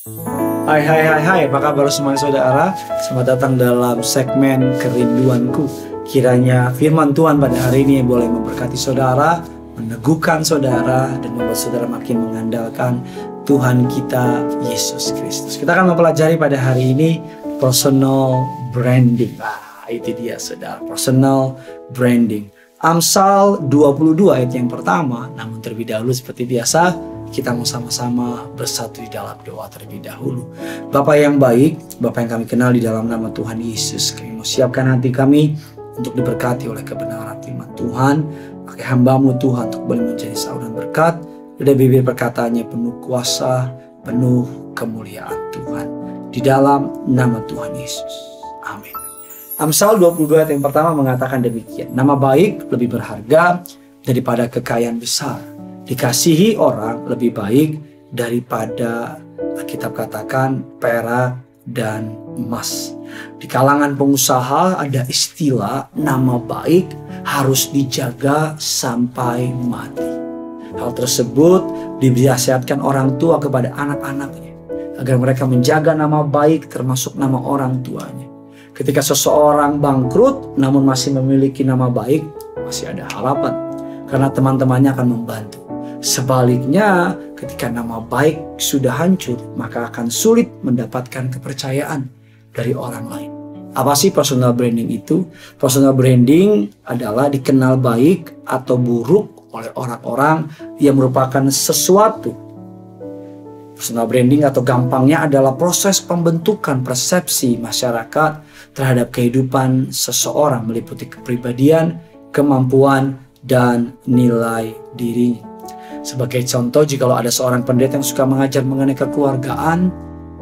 Hai, apa kabar semua saudara? Selamat datang dalam segmen Kerinduanku. Kiranya firman Tuhan pada hari ini boleh memberkati saudara, meneguhkan saudara, dan membuat saudara makin mengandalkan Tuhan kita, Yesus Kristus. Kita akan mempelajari pada hari ini personal branding. Itu dia saudara, personal branding. Amsal 22 ayat yang pertama. Namun terlebih dahulu seperti biasa, kita mau sama-sama bersatu di dalam doa terlebih dahulu. Bapa yang baik, Bapa yang kami kenal di dalam nama Tuhan Yesus, kami mau siapkan hati kami untuk diberkati oleh kebenaran firman Tuhan. Pakai hamba-Mu Tuhan untuk boleh menjadi saluran berkat. Dari bibir perkataannya penuh kuasa, penuh kemuliaan Tuhan. Di dalam nama Tuhan Yesus. Amin. Amsal 22 ayat yang pertama mengatakan demikian. Nama baik lebih berharga daripada kekayaan besar. Dikasihi orang lebih baik daripada, Alkitab katakan, perak dan emas. Di kalangan pengusaha ada istilah nama baik harus dijaga sampai mati. Hal tersebut dinasihatkan orang tua kepada anak-anaknya agar mereka menjaga nama baik termasuk nama orang tuanya. Ketika seseorang bangkrut namun masih memiliki nama baik, masih ada harapan karena teman-temannya akan membantu. Sebaliknya, ketika nama baik sudah hancur, maka akan sulit mendapatkan kepercayaan dari orang lain. Apa sih personal branding itu? Personal branding adalah dikenal baik atau buruk oleh orang-orang yang merupakan sesuatu. Personal branding atau gampangnya adalah proses pembentukan persepsi masyarakat terhadap kehidupan seseorang meliputi kepribadian, kemampuan, dan nilai dirinya. Sebagai contoh, jika ada seorang pendeta yang suka mengajar mengenai kekeluargaan,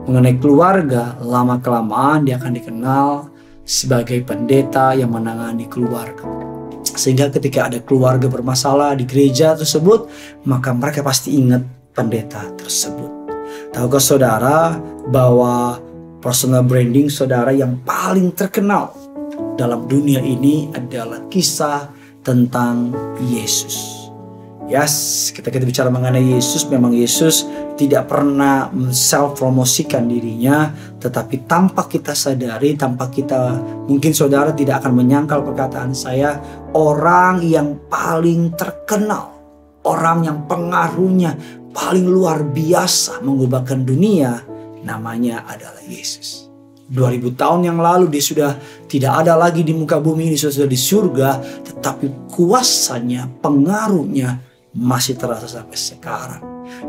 mengenai keluarga, lama-kelamaan dia akan dikenal sebagai pendeta yang menangani keluarga. Sehingga ketika ada keluarga bermasalah di gereja tersebut, maka mereka pasti ingat pendeta tersebut. Tahukah saudara bahwa personal branding saudara yang paling terkenal dalam dunia ini adalah kisah tentang Yesus. Yes, kita bicara mengenai Yesus, memang Yesus tidak pernah self-promosikan dirinya, tetapi tanpa kita sadari, tanpa kita, mungkin saudara tidak akan menyangkal perkataan saya, orang yang paling terkenal, orang yang pengaruhnya paling luar biasa mengubahkan dunia, namanya adalah Yesus. 2000 tahun yang lalu dia sudah tidak ada lagi di muka bumi ini, sudah di surga, tetapi kuasanya, pengaruhnya masih terasa sampai sekarang.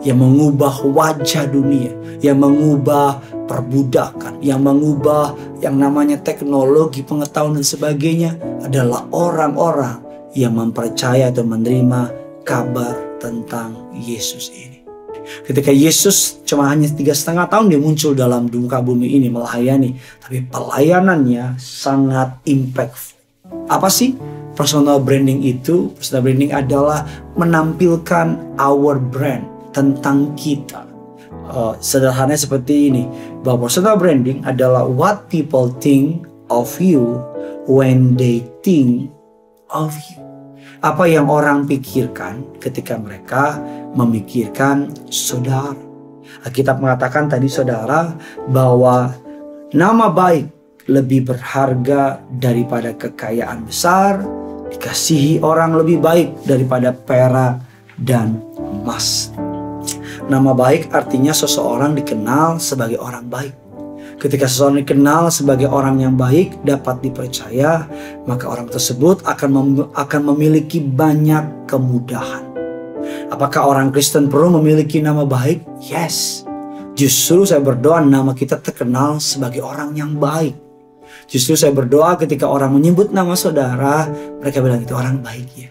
Yang mengubah wajah dunia, yang mengubah perbudakan, yang mengubah yang namanya teknologi, pengetahuan dan sebagainya adalah orang-orang yang mempercaya atau menerima kabar tentang Yesus ini. Ketika Yesus cuma hanya 3,5 tahun dia muncul dalam muka bumi ini melayani, tapi pelayanannya sangat impactful. Apa sih personal branding itu? Personal branding adalah menampilkan our brand, tentang kita. Sederhananya seperti ini, bahwa personal branding adalah what people think of you when they think of you. Apa yang orang pikirkan ketika mereka memikirkan saudara. Alkitab mengatakan tadi saudara bahwa nama baik lebih berharga daripada kekayaan besar, dikasihi orang lebih baik daripada perak dan emas. Nama baik artinya seseorang dikenal sebagai orang baik. Ketika seseorang dikenal sebagai orang yang baik, dapat dipercaya, maka orang tersebut akan memiliki banyak kemudahan. Apakah orang Kristen perlu memiliki nama baik? Yes. Justru saya berdoa nama kita terkenal sebagai orang yang baik. Justru saya berdoa ketika orang menyebut nama saudara, mereka bilang itu orang baik ya.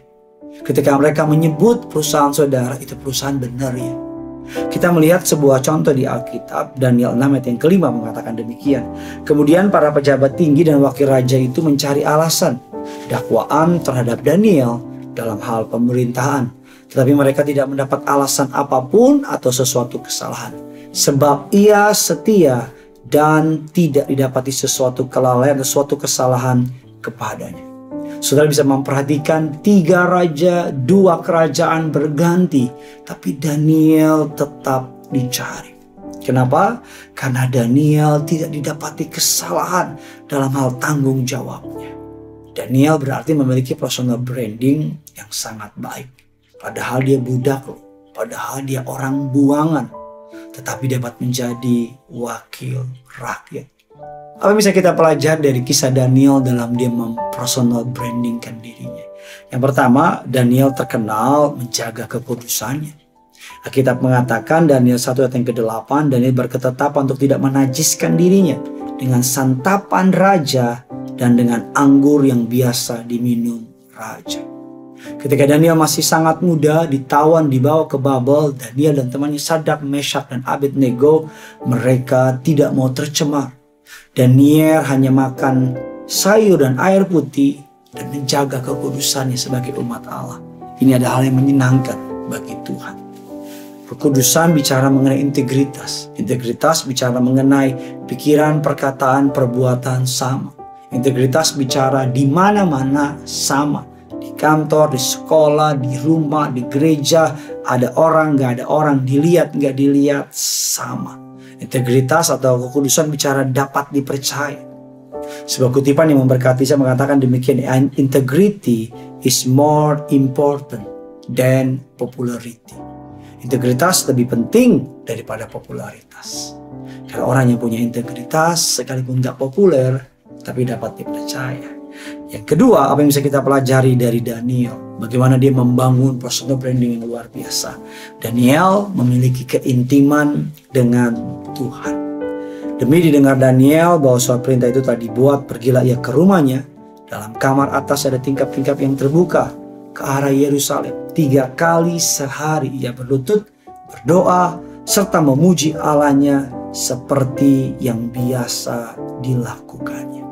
Ketika mereka menyebut perusahaan saudara, itu perusahaan benar ya. Kita melihat sebuah contoh di Alkitab, Daniel 6 ayat yang kelima mengatakan demikian. Kemudian para pejabat tinggi dan wakil raja itu mencari alasan dakwaan terhadap Daniel dalam hal pemerintahan. Tetapi mereka tidak mendapat alasan apapun atau sesuatu kesalahan. Sebab ia setia dan tidak didapati sesuatu kelalaian atau sesuatu kesalahan kepadanya. Saudara bisa memperhatikan 3 raja, 2 kerajaan berganti, tapi Daniel tetap dicari. Kenapa? Karena Daniel tidak didapati kesalahan dalam hal tanggung jawabnya. Daniel berarti memiliki personal branding yang sangat baik. Padahal dia budak loh. Padahal dia orang buangan. Tetapi dapat menjadi wakil rakyat. Apa yang bisa kita pelajari dari kisah Daniel dalam dia mempersonal brandingkan dirinya? Yang pertama, Daniel terkenal menjaga kekudusannya. Alkitab mengatakan Daniel 1 ayat yang ke-8, Daniel berketetapan untuk tidak menajiskan dirinya dengan santapan raja dan dengan anggur yang biasa diminum raja. Ketika Daniel masih sangat muda, ditawan, dibawa ke Babel, Daniel dan temannya Sadrak, Meshak, dan Abednego, mereka tidak mau tercemar. Daniel hanya makan sayur dan air putih dan menjaga kekudusannya sebagai umat Allah. Ini adalah hal yang menyenangkan bagi Tuhan. Kekudusan bicara mengenai integritas. Integritas bicara mengenai pikiran, perkataan, perbuatan sama. Integritas bicara di mana-mana sama. Di kantor, di sekolah, di rumah, di gereja, ada orang, gak ada orang, dilihat, gak dilihat, sama. Integritas atau kekudusan bicara dapat dipercaya. Sebuah kutipan yang memberkati saya mengatakan demikian, integrity is more important than popularity. Integritas lebih penting daripada popularitas. Karena orang yang punya integritas sekalipun gak populer, tapi dapat dipercaya. Yang kedua, apa yang bisa kita pelajari dari Daniel? Bagaimana dia membangun personal branding yang luar biasa. Daniel memiliki keintiman dengan Tuhan. Demi didengar Daniel bahwa surat perintah itu tadi buat, pergilah ia ke rumahnya. Dalam kamar atas ada tingkap-tingkap yang terbuka ke arah Yerusalem. 3 kali sehari ia berlutut, berdoa, serta memuji Allahnya seperti yang biasa dilakukannya.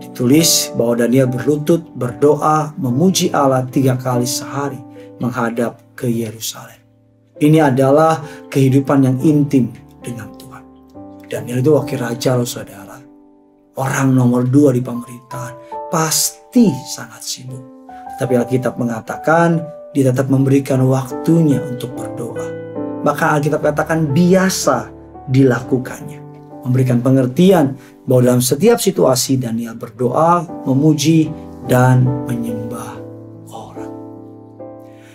Ditulis bahwa Daniel berlutut, berdoa, memuji Allah 3 kali sehari menghadap ke Yerusalem. Ini adalah kehidupan yang intim dengan Tuhan. Daniel itu wakil raja loh saudara. Orang nomor 2 di pemerintahan. Pasti sangat sibuk. Tapi Alkitab mengatakan dia tetap memberikan waktunya untuk berdoa. Bahkan Alkitab katakan biasa dilakukannya. Memberikan pengertian bahwa dalam setiap situasi Daniel berdoa, memuji, dan menyembah orang.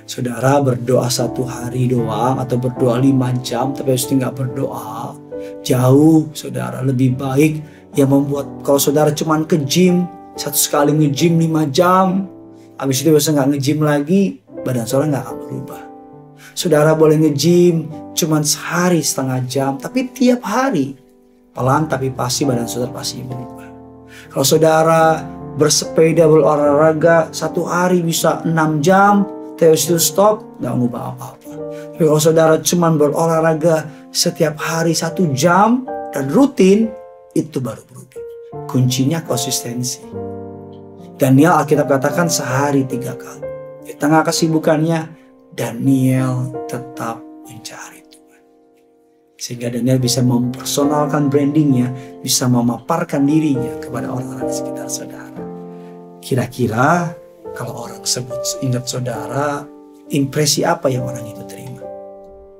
Saudara berdoa 1 hari doang atau berdoa 5 jam tapi harus nggak berdoa, jauh saudara lebih baik yang membuat kalau saudara cuman ke gym, 1 kali nge-gym 5 jam, habis itu biasa nggak nge-gym lagi, badan saudara nggak akan berubah. Saudara boleh nge-gym cuman sehari setengah jam, tapi tiap hari pelan tapi pasti badan saudara pasti berubah. Kalau saudara bersepeda berolahraga 1 hari bisa 6 jam, terus itu stop, nggak ngubah apa-apa. Tapi kalau saudara cuman berolahraga setiap hari 1 jam dan rutin, itu baru berubah. Kuncinya konsistensi. Daniel Alkitab katakan sehari 3 kali. Di tengah kesibukannya, Daniel tetap mencari Tuhan. Sehingga Daniel bisa mempersonalkan brandingnya, bisa memaparkan dirinya kepada orang-orang di sekitar saudara. Kira-kira kalau orang sebut ingat saudara, impresi apa yang orang itu terima?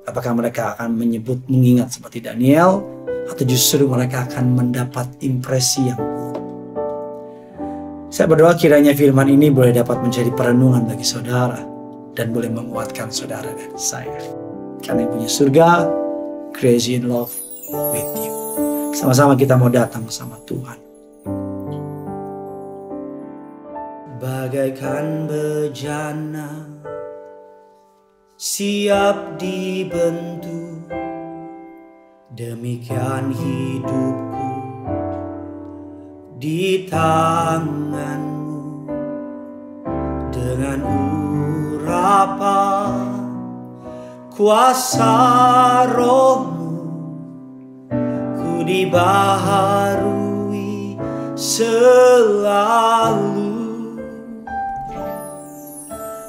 Apakah mereka akan menyebut mengingat seperti Daniel, atau justru mereka akan mendapat impresi yang buruk? Saya berdoa kiranya firman ini boleh dapat menjadi perenungan bagi saudara dan boleh menguatkan saudara dan saya. Karena yang punya surga, crazy in love with you. Sama-sama kita mau datang sama Tuhan. Bagaikan bejana siap dibentuk, demikian hidupku di tanganmu. Dengan urapan kuasa rohmu, ku dibaharui selalu.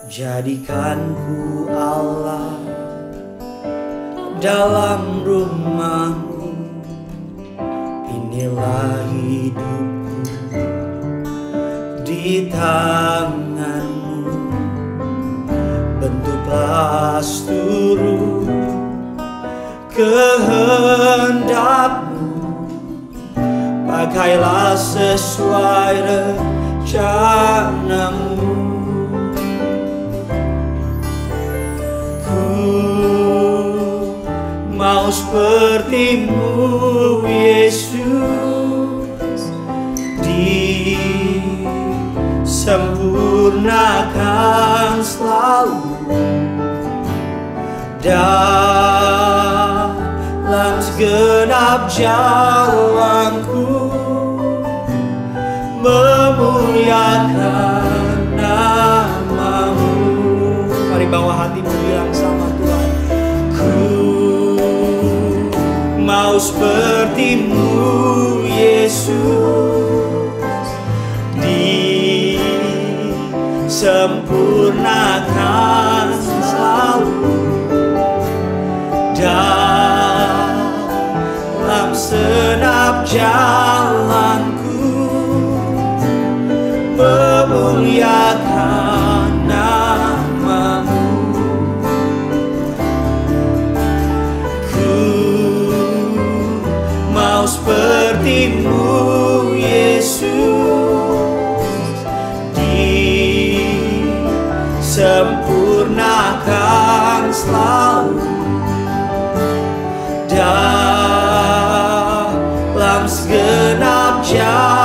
Jadikan ku Allah dalam rumahmu, inilah hidupku di tanganmu. Bentuklah seluruh kehendak pakailah sesuai rencanamu. Ku mau seperti-Mu Yesus, disempurnakan selalu dalam segenap jalanku, memuliakan nama-Mu. Mari bawa hatimu bilang sama Tuhan, ku mau seperti-Mu Yesus, disempurnakan selalu dalam segenap jalanku, memuliakan nama-Mu. Ku mau seperti-Mu Yesus, disempurnakan selalu dalam segenap jalan.